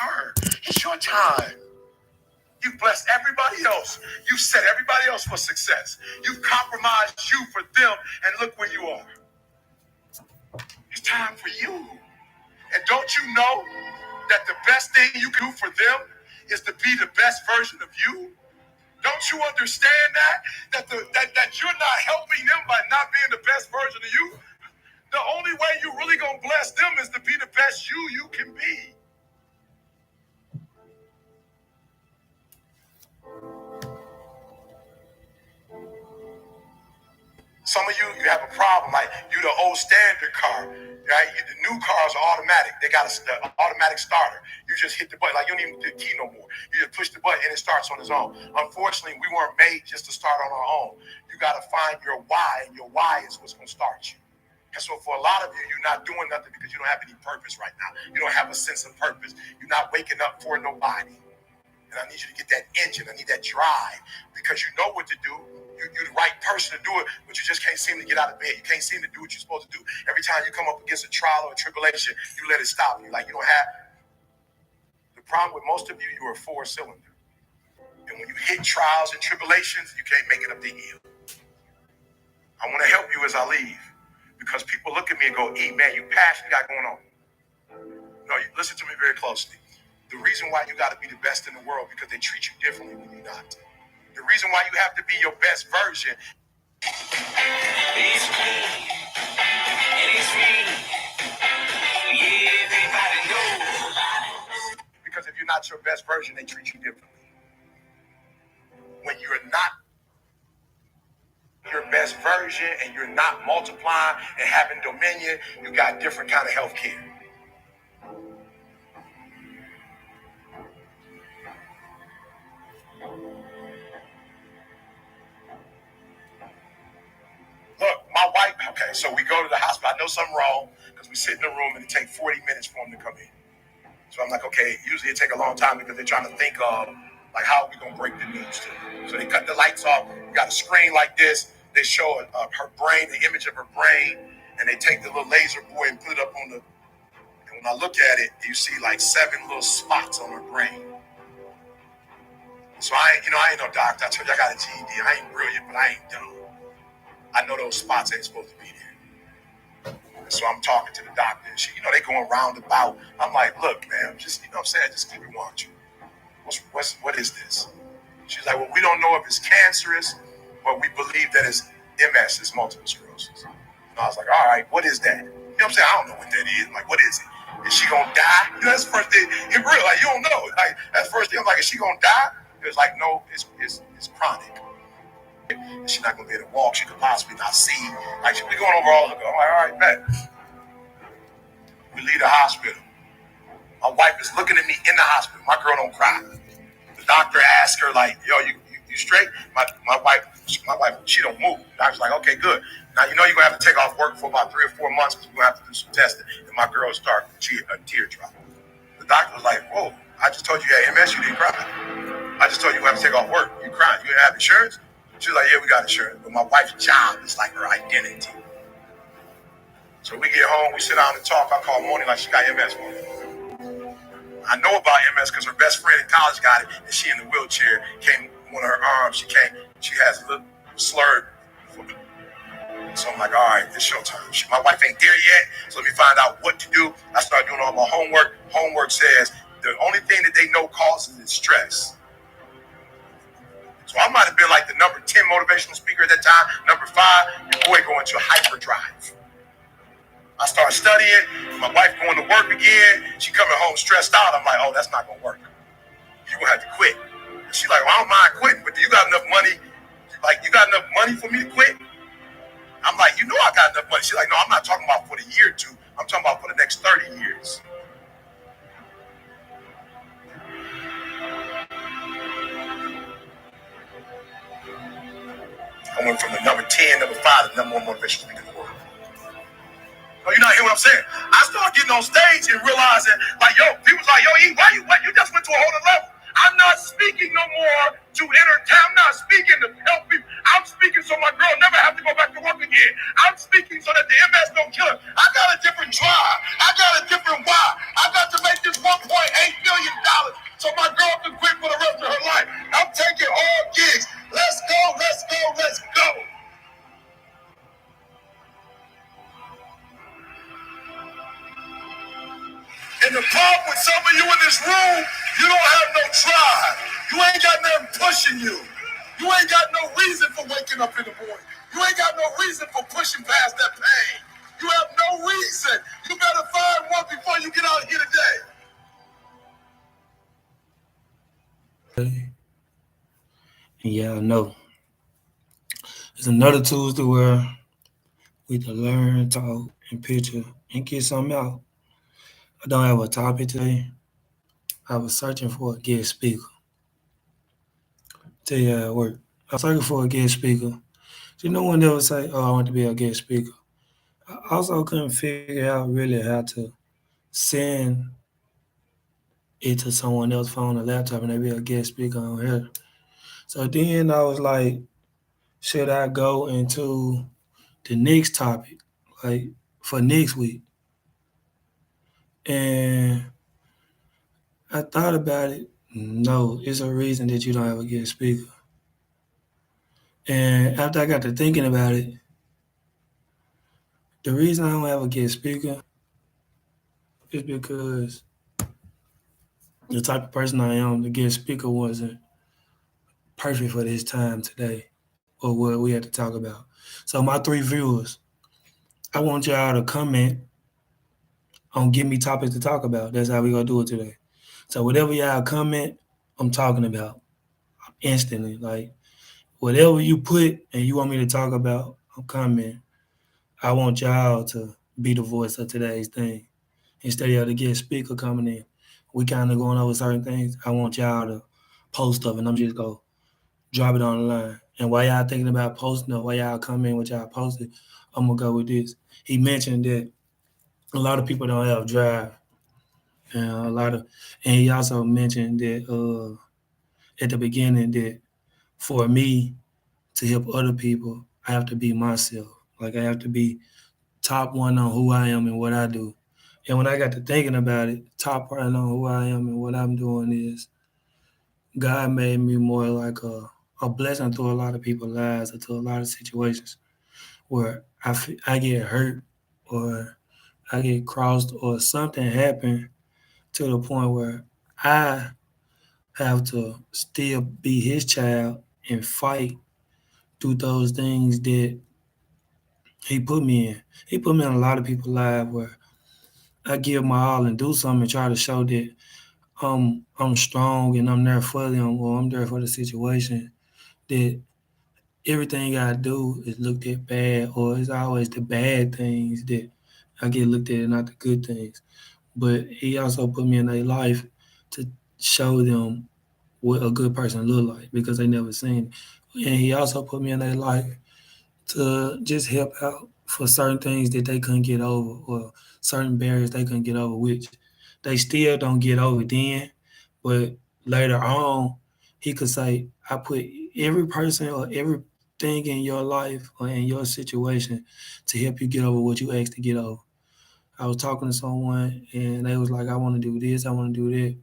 her. It's your time. You've blessed everybody else. You've set everybody else for success. You've compromised you for them, and look where you are. It's time for you. And don't you know that the best thing you can do for them is to be the best version of you? Don't you understand that you're not helping them by not being the best version of you? The only way you're really going to bless them is to be the best you can be. Some of you have a problem, like you the old standard car, right? The new cars are automatic. They got an automatic starter. You just hit the button, like you don't even do the key no more. You just push the button and it starts on its own. Unfortunately, we weren't made just to start on our own. You got to find your why, and your why is what's going to start you. And so for a lot of you, you're not doing nothing because you don't have any purpose right now. You don't have a sense of purpose. You're not waking up for nobody. And I need you to get that engine. I need that drive because you know what to do. You're the right person to do it, but you just can't seem to get out of bed. You can't seem to do what you're supposed to do. Every time you come up against a trial or a tribulation, you let it stop you. Like you don't have. The problem with most of you, you're a four-cylinder. And when you hit trials and tribulations, you can't make it up the hill. I want to help you as I leave because people look at me and go, E, man, you passionate, you got going on. No, you listen to me very closely. The reason why you got to be the best in the world because they treat you differently when you're not. The reason why you have to be your best version. It's me. And it's me. Yeah, everybody knows. Because if you're not your best version, they treat you differently. When you're not your best version and you're not multiplying and having dominion, you got different kind of health care. Look, my wife, okay, so we go to the hospital. I know something wrong because we sit in the room and it takes 40 minutes for them to come in. So I'm like, okay, usually it take a long time because they're trying to think of, like, how are we going to break the news to them? So they cut the lights off. You got a screen like this. They show her brain, the image of her brain, and they take the little laser boy and put it up on the, and when I look at it, you see like 7 little spots on her brain. So I ain't no doctor. I told you I got a GED. I ain't brilliant, but I ain't dumb. I know those spots ain't supposed to be there. And so I'm talking to the doctor, and she, they going roundabout. I'm like, look, man, just, what I'm saying, just keep it watching. What is this? She's like, well, we don't know if it's cancerous, but we believe that it's MS, it's multiple sclerosis. And I was like, all right, what is that? You know what I'm saying? I don't know what that is. I'm like, what is it? Is she gonna die? That's the first thing. In real, like, you don't know. Like, that's the first thing. I'm like, is she gonna die? It's like, no, it's chronic. And she's not gonna be able to walk. She could possibly not see. Like, she'll be going over all of it. I'm like, all right, bet. We leave the hospital. My wife is looking at me in the hospital. My girl don't cry. The doctor asked her, like, yo, you straight? My wife, she don't move. The doctor's like, okay, good. Now, you're going to have to take off work for about 3 or 4 months because we're going to have to do some testing. And my girl started a tear drop. The doctor was like, whoa, I just told you had MS, you didn't cry. I just told you have to take off work. You crying. You didn't have insurance? She was like, yeah, we got insurance. But my wife's job is like her identity. So we get home, we sit down and talk. I call Moni like she got MS. I know about MS because her best friend in college got it, and she in the wheelchair. Came one of her arms. She has a little slurred. So I'm like, all right, it's showtime. My wife ain't there yet, so let me find out what to do. I start doing all my homework. Homework says the only thing that they know causes is stress. So I might have been like the number 10 motivational speaker at that time. Number 5, your boy going to hyperdrive. I start studying. My wife going to work again. She coming home stressed out. I'm like, oh, that's not going to work. You're going to have to quit. And she's like, well, I don't mind quitting, but do you got enough money? Like, you got enough money for me to quit? I'm like, I got enough money. She's like, no, I'm not talking about for the year or 2. I'm talking about for the next 30 years. I went from the number 10, number 5, to number 1 motivational speaker in the world. Oh, you're not hearing what I'm saying? I started getting on stage and realizing, like, yo, people's like, yo, E, why you just went to a whole other level. I'm not speaking no more to entertain. I'm not speaking to help people. I'm speaking so my girl never have to go back to work again. I'm speaking so that the MS don't kill her. I got a different drive. I got a different why. I got to make this $1.8 million so my girl can quit for the rest of her life. I'm taking all gigs. Let's go, let's go, let's go. And the problem with some of you in this room, you don't have no drive. You ain't got nothing pushing you. You ain't got no reason for waking up in the morning. You ain't got no reason for pushing past that pain. You have no reason. You better find one before you get out here today. Yeah, I know. It's another Tuesday where we can learn, talk, and picture and get something out. I don't have a topic today. I was searching for a guest speaker. Tell you how it worked. I was searching for a guest speaker. So no one ever say, "Oh, I want to be a guest speaker." I also couldn't figure out really how to send it to someone else's phone or laptop and they be a guest speaker on here. So then I was like, should I go into the next topic, like for next week? And I thought about it. No, it's a reason that you don't have a guest speaker. And after I got to thinking about it, the reason I don't have a guest speaker is because the type of person I am, the guest speaker wasn't perfect for this time today or what we had to talk about. So my three viewers, I want y'all to comment on give me topics to talk about. That's how we gonna do it today. So whatever y'all comment, I'm talking about instantly. Like whatever you put and you want me to talk about, I'm coming. I want y'all to be the voice of today's thing. Instead of the guest speaker coming in, we kind of going over certain things. I want y'all to post up and I'm just go drop it on the line. And while y'all thinking about posting up, while y'all come in with y'all posted, I'm gonna go with this. He mentioned that a lot of people don't have drive, and and he also mentioned that at the beginning that for me to help other people, I have to be myself. Like I have to be top one on who I am and what I do. And when I got to thinking about it, top one on who I am and what I'm doing is God made me more like a blessing to a lot of people's lives or to a lot of situations where I get hurt or I get crossed or something happened to the point where I have to still be his child and fight through those things that he put me in. He put me in a lot of people's lives where I give my all and do something and try to show that I'm strong and I'm there for them or I'm there for the situation. That everything I do is looked at bad or it's always the bad things that I get looked at and not the good things. But he also put me in their life to show them what a good person look like because they never seen it. And he also put me in their life to just help out for certain things that they couldn't get over or certain barriers they couldn't get over, which they still don't get over then. But later on, he could say, I put every person or everything in your life or in your situation to help you get over what you asked to get over. I was talking to someone and they was like, I want to do this, I want to do that.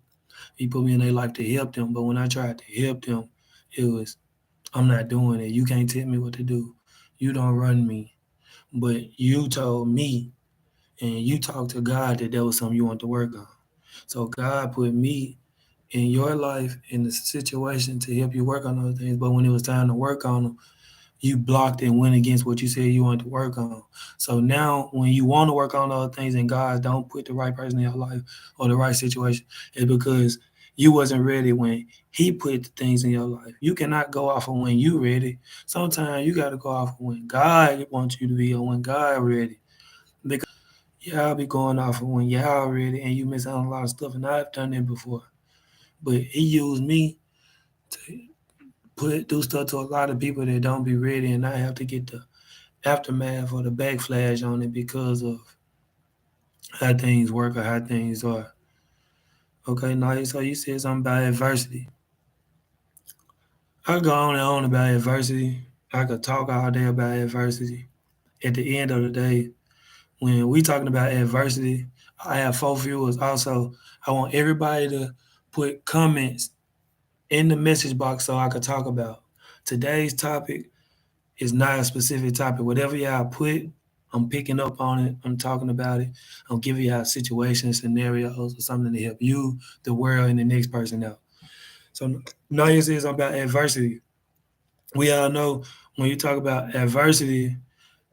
He put me in their life to help them. But when I tried to help them, it was, I'm not doing it. You can't tell me what to do. You don't run me. But you told me and you talked to God that there was something you want to work on. So God put me in your life in the situation to help you work on those things. But when it was time to work on them, you blocked and went against what you said you wanted to work on. So now when you want to work on other things and God don't put the right person in your life or the right situation, it's because you wasn't ready when he put the things in your life. You cannot go off of when you ready. Sometimes you got to go off of when God wants you to be or when God ready. Because y'all be going off of when y'all ready and you miss out on a lot of stuff. And I've done it before. But he used me to do stuff to a lot of people that don't be ready and I have to get the aftermath or the backflash on it because of how things work or how things are. Okay, now so you said something about adversity. I go on about adversity. I could talk all day about adversity. At the end of the day, when we talking about adversity, I have four viewers. Also, I want everybody to put comments in the message box so I could talk about. Today's topic is not a specific topic. Whatever y'all put, I'm picking up on it. I'm talking about it. I'm giving y'all situations, scenarios, or something to help you, the world, and the next person out. So now you see something about adversity. We all know when you talk about adversity,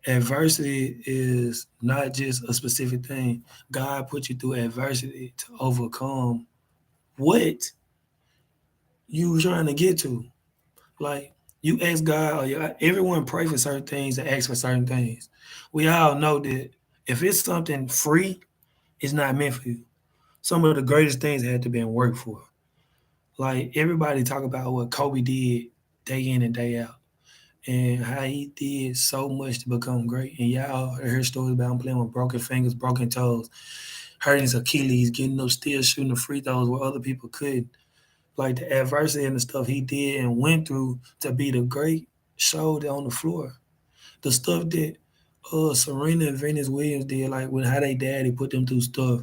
adversity is not just a specific thing. God put you through adversity to overcome what you trying to get to. Like you ask God, or everyone pray for certain things and ask for certain things. We all know that if it's something free, it's not meant for you. Some of the greatest things had to be worked for. Like everybody talk about what Kobe did day in and day out, and how he did so much to become great. And y'all heard stories about him playing with broken fingers, broken toes, hurting his Achilles, getting up still shooting the free throws where other people couldn't. Like the adversity and the stuff he did and went through to be the great showed on the floor. The stuff that Serena and Venus Williams did, like when how they daddy put them through stuff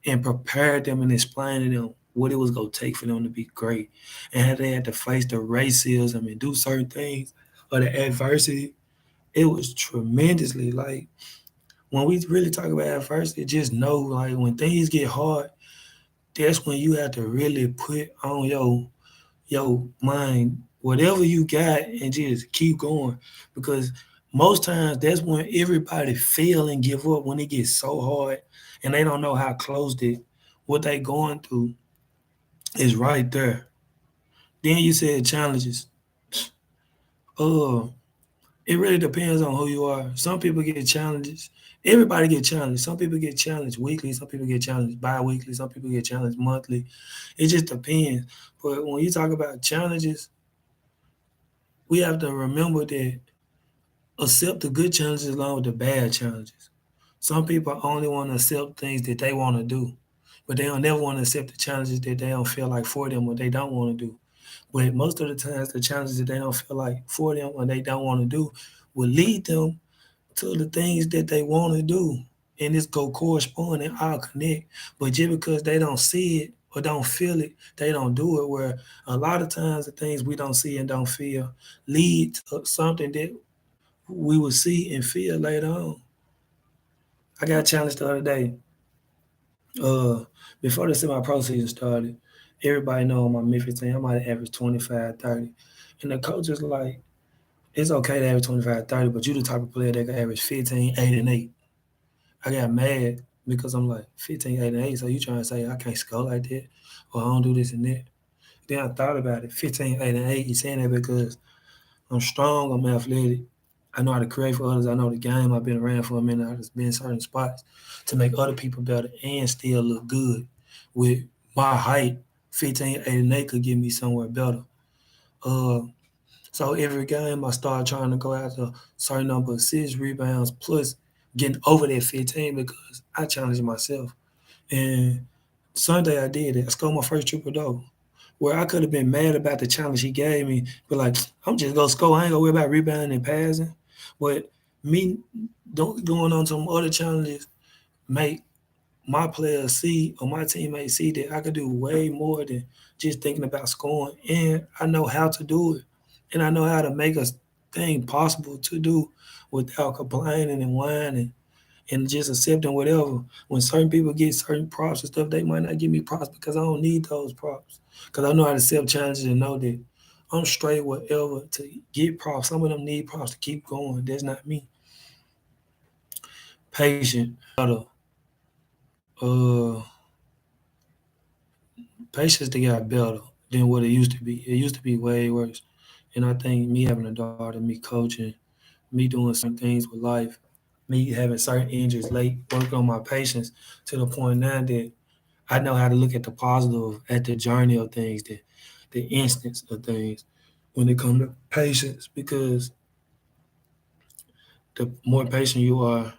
and prepared them and explained to them what it was gonna take for them to be great, and how they had to face the racism and do certain things or the adversity. It was tremendously like when we really talk about adversity, just know like when things get hard, that's when you have to really put on your mind whatever you got and just keep going, because most times that's when everybody fail and give up when it gets so hard and they don't know how close it what they going through is right there. Then you said challenges. uh it really depends on who you are. Some people get challenges. Everybody get challenged. Some people get challenged weekly, some people get challenged bi-weekly, some people get challenged monthly. It just depends. But when you talk about challenges, we have to remember that accept the good challenges along with the bad challenges. Some people only want to accept things that they want to do, but they don't never want to accept the challenges that they don't feel like for them or they don't want to do. But most of the times, the challenges that they don't feel like for them or they don't want to do will lead them to the things that they want to do. And this go correspond and all connect. But just because they don't see it or don't feel it, they don't do it. Where a lot of times the things we don't see and don't feel lead to something that we will see and feel later on. I got challenged the other day. Uh, Before the semi-pro season started, everybody know on my Memphis team, I might average 25, 30. And the coach is like, it's okay to average 25, 30, but you the type of player that can average 15, 8, and 8. I got mad because I'm like, 15, 8, and 8, so you trying to say I can't score like that or I don't do this and that. Then I thought about it, 15, 8, and 8, he's saying that because I'm strong, I'm athletic. I know how to create for others. I know the game. I've been around for a minute. I've just been in certain spots to make other people better and still look good. With my height, 15, 8, and 8 could get me somewhere better. Uh, so every game I start trying to go after a certain number of assists, rebounds, plus getting over that 15 because I challenged myself. And Sunday I did it. I scored my first triple double. Where I could have been mad about the challenge he gave me, but like I'm just gonna score. I ain't gonna worry about rebounding and passing. But me don't going on some other challenges make my players see or my teammates see that I could do way more than just thinking about scoring. And I know how to do it. And I know how to make a thing possible to do without complaining and whining and just accepting whatever. When certain people get certain props and stuff, they might not give me props because I don't need those props. Because I know how to accept challenges and know that I'm straight whatever to get props. Some of them need props to keep going. That's not me. Patient, better. Uh, Patience they got better than what it used to be. It used to be way worse. And I think me having a daughter, me coaching, me doing certain things with life, me having certain injuries late, work on my patience to the point now that I know how to look at the positive, at the journey of things, the instance of things when it comes to patience, because the more patient you are,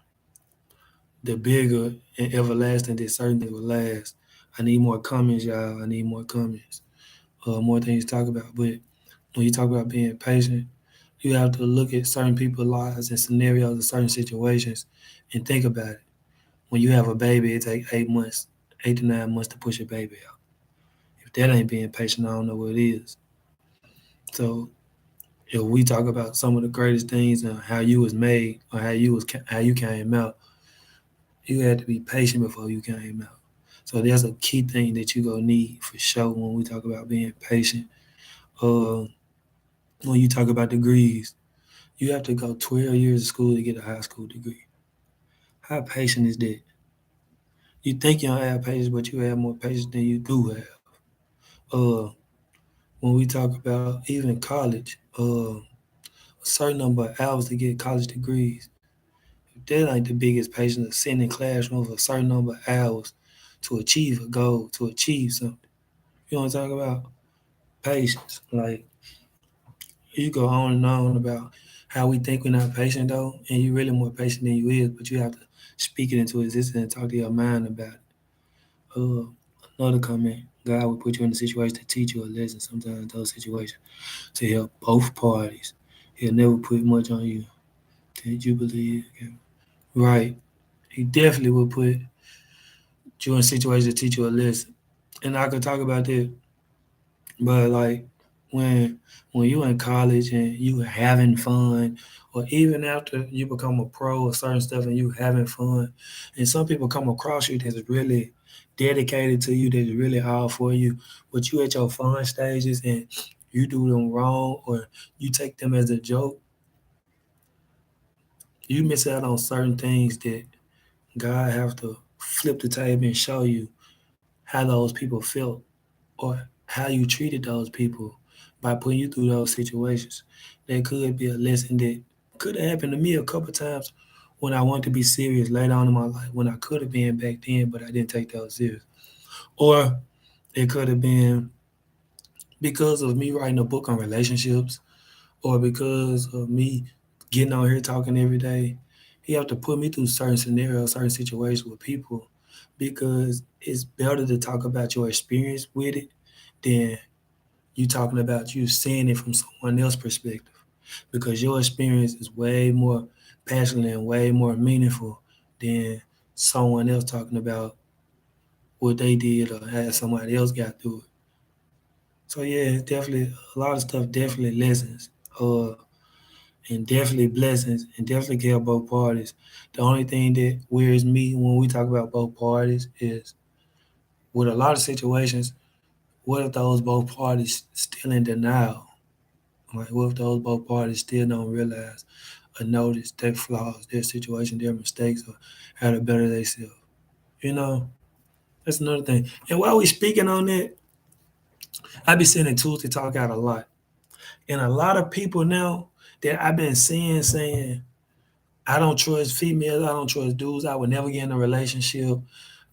the bigger and everlasting that certain things will last. I need more comments, y'all. I need more comments. More things to talk about. But when you talk about being patient, you have to look at certain people's lives and scenarios and certain situations and think about it. When you have a baby, it takes 8 months, 8 to 9 months to push a baby out. that ain't being patient. I don't know what it is. So if we talk about some of the greatest things and how you was made or how you came out, you had to be patient before you came out. So there's a key thing that you gonna need for sure when we talk about being patient. Uh, when you talk about degrees, you have to go 12 years of school to get a high school degree. How patient is that? You think you don't have patience, but you have more patience than you do have. Uh, when we talk about even college, a certain number of hours to get college degrees, that ain't the biggest patience of sitting in classroom for a certain number of hours to achieve a goal, to achieve something. You know what I'm talking about? Patience. Like, you go on and on about how we think we're not patient though, and you're really more patient than you is, but you have to speak it into existence and talk to your mind about it. Another comment, God will put you in a situation to teach you a lesson. Sometimes those situations to help both parties. He'll never put much on you. Did you believe? Right. He definitely will put you in situations to teach you a lesson. And I could talk about that, but like when when you in college and you having fun, or even after you become a pro or certain stuff and you having fun, and some people come across you that's really dedicated to you, that's really all for you, but you at your fun stages and you do them wrong or you take them as a joke, you miss out on certain things that God have to flip the table and show you how those people felt or how you treated those people by putting you through those situations. That could be a lesson that could have happened to me a couple times when I wanted to be serious later on in my life, when I could have been back then, but I didn't take those serious. Or it could have been because of me writing a book on relationships, or because of me getting on here talking every day. He have to put me through certain scenarios, certain situations with people, because it's better to talk about your experience with it than you talking about you seeing it from someone else's perspective, because your experience is way more passionate and way more meaningful than someone else talking about what they did or how somebody else got through it. So yeah, it's definitely a lot of stuff, definitely lessons, uh, and definitely blessings, and definitely care both parties. The only thing that wears me when we talk about both parties is with a lot of situations, what if those both parties still in denial? Like, what if those both parties still don't realize or notice their flaws, their situation, their mistakes, or how to better themselves? You know, that's another thing. And while we speaking on that, I be sitting in Tuesday Talk out a lot. And a lot of people now that I've been seeing saying, I don't trust females, I don't trust dudes, I would never get in a relationship,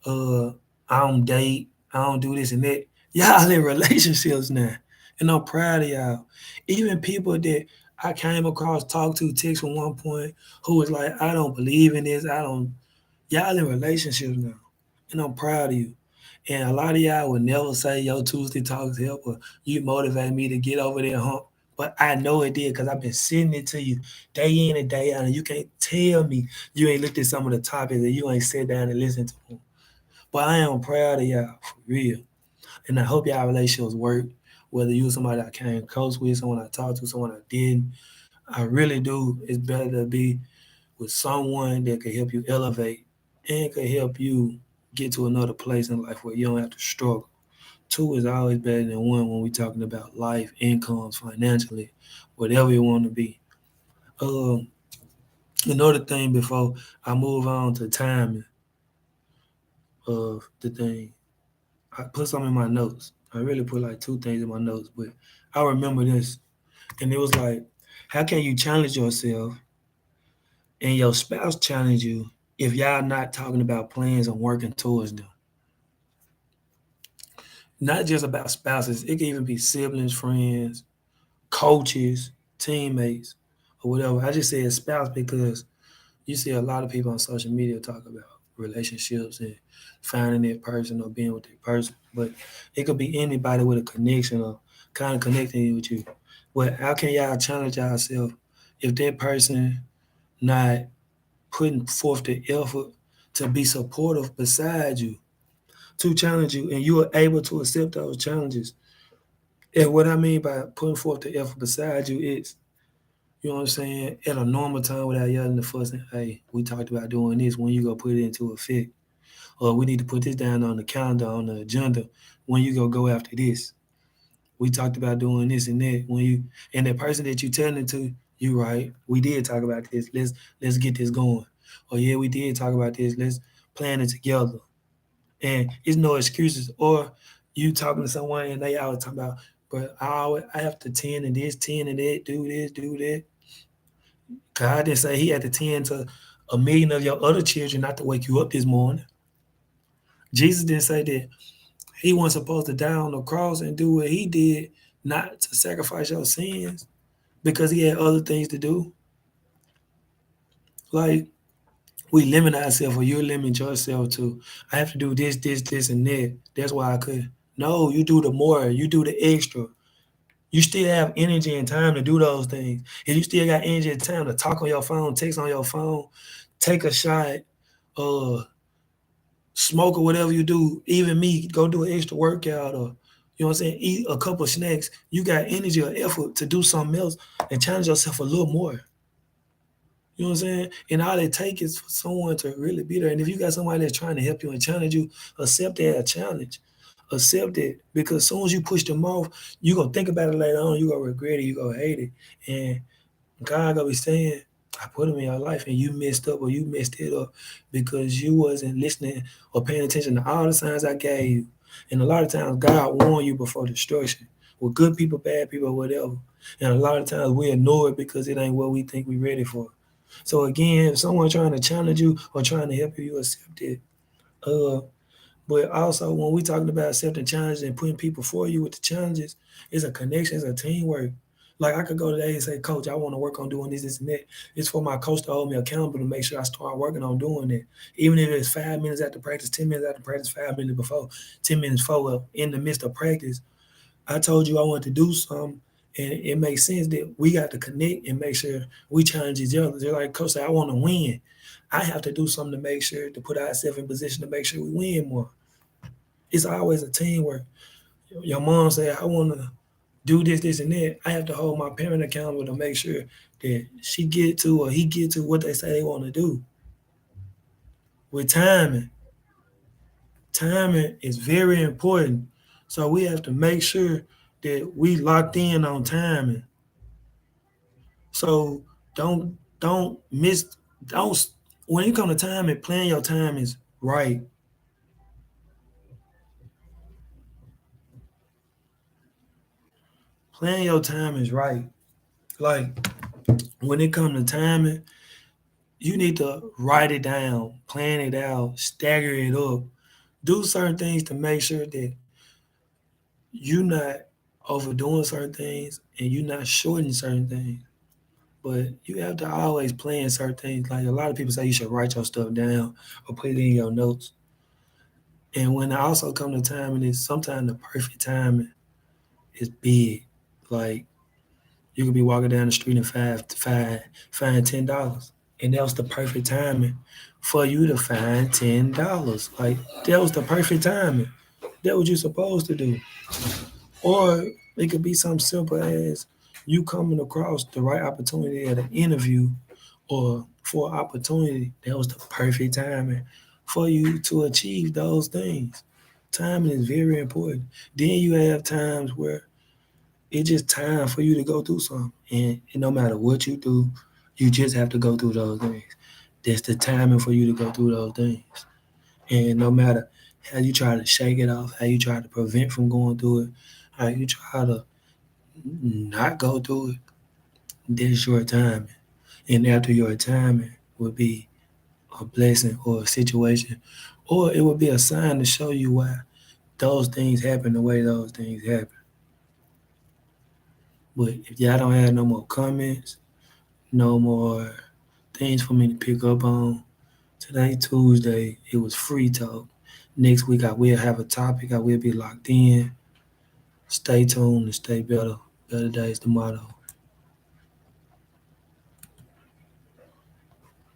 uh, I don't date, I don't do this and that. Y'all in relationships now. And I'm proud of y'all. Even people that I came across, talked to, text from one point, who was like, I don't believe in this, I don't, y'all in relationships now. And I'm proud of you. And a lot of y'all would never say your Tuesday talks help or you motivate me to get over that hump. But I know it did because I've been sending it to you day in and day out. And you can't tell me you ain't looked at some of the topics and you ain't sat down and listened to them. But I am proud of y'all for real. And I hope y'all relationships work. Whether you somebody I came close with, someone I talked to, someone I didn't. I really do. It's better to be with someone that can help you elevate and can help you get to another place in life where you don't have to struggle. Two is always better than one when we're talking about life, incomes, financially, whatever you want to be. Um, Another thing before I move on to timing of the thing, I put some in my notes. I really put like two things in my notes, but I remember this, and it was like, how can you challenge yourself and your spouse challenge you if y'all not talking about plans and working towards them? Not just about spouses. It can even be siblings, friends, coaches, teammates, or whatever. I just say a spouse because you see a lot of people on social media talk about relationships and finding that person or being with that person. But it could be anybody with a connection or kind of connecting with you. But how can y'all challenge yourself if that person not putting forth the effort to be supportive beside you? to challenge you, and you are able to accept those challenges. And what I mean by putting forth the effort beside you is, you know what I'm saying, at a normal time without yelling and fussing, hey, we talked about doing this, when you go put it into effect. Or we need to put this down on the calendar, on the agenda, when you go after this. We talked about doing this and that. When you and the person that you telling it to, you right, we did talk about this. Let's get this going. Or yeah, we did talk about this. Let's plan it together. And it's no excuses. Or you talking to someone and they always talking about, but I have to 10 and this, 10 and that, do this, do that. God didn't say he had to tend to a million of your other children not to wake you up this morning. Jesus didn't say that he wasn't supposed to die on the cross and do what he did, not to sacrifice your sins because he had other things to do. Like we limit ourselves, or you limit yourself to, I have to do this, this, this, and that. That's why I could. No, you do the more, you do the extra. You still have energy and time to do those things. If you still got energy and time to talk on your phone, text on your phone, take a shot, uh, smoke or whatever you do, even me, go do an extra workout or you know what I'm saying, eat a couple of snacks, you got energy or effort to do something else and challenge yourself a little more. You know what I'm saying? And all it takes is for someone to really be there. And if you got somebody that's trying to help you and challenge you, accept that challenge. Accept it. Because as soon as you push them off, you're gonna think about it later on, you're gonna regret it, you're gonna hate it. And God gonna be saying, I put him in your life and you messed up or you messed it up because you wasn't listening or paying attention to all the signs I gave you. And a lot of times God warned you before destruction with good people, bad people, whatever. And a lot of times we ignore it because it ain't what we think we're ready for. So again, if someone trying to challenge you or trying to help you, you accept it. Uh, but also when we talking about accepting challenges and putting people for you with the challenges, it's a connection, it's a teamwork. Like I could go today and say, Coach, I want to work on doing this, this, and that. It's for my coach to hold me accountable to make sure I start working on doing it. Even if it's 5 minutes after practice, 10 minutes after practice, 5 minutes before, 10 minutes before, in the midst of practice, I told you I wanted to do something, and it makes sense that we got to connect and make sure we challenge each other. They're like, Coach said, I want to win. I have to do something to make sure to put ourselves in position to make sure we win more. It's always a teamwork. Your mom said, I want to do this, this, and that. I have to hold my parent accountable to make sure that she get to or he get to what they say they want to do. With timing, timing is very important. So we have to make sure that we locked in on timing. So don't miss don't when it comes to timing, plan your time is right. Plan your time is right. Like when it comes to timing, you need to write it down, plan it out, stagger it up, do certain things to make sure that you're not overdoing certain things and you're not shorting certain things. But you have to always plan certain things. Like a lot of people say you should write your stuff down or put it in your notes. And when I also come to timing, is sometimes the perfect timing is big. Like you could be walking down the street and find $10. And that was the perfect timing for you to find $10. Like that was the perfect timing. That what you're supposed to do. Or it could be something simple as you coming across the right opportunity at an interview or for an opportunity. That was the perfect timing for you to achieve those things. Timing is very important. Then you have times where it's just time for you to go through something. And no matter what you do, you just have to go through those things. That's the timing for you to go through those things. And no matter how you try to shake it off, how you try to prevent from going through it, how you try to not go through it, that's your timing. And after your timing will be a blessing or a situation, or it will be a sign to show you why those things happen the way those things happen. But if y'all don't have no more comments, no more things for me to pick up on, today, Tuesday, it was free talk. Next week, I will have a topic. I will be locked in. Stay tuned and stay better. Better days tomorrow.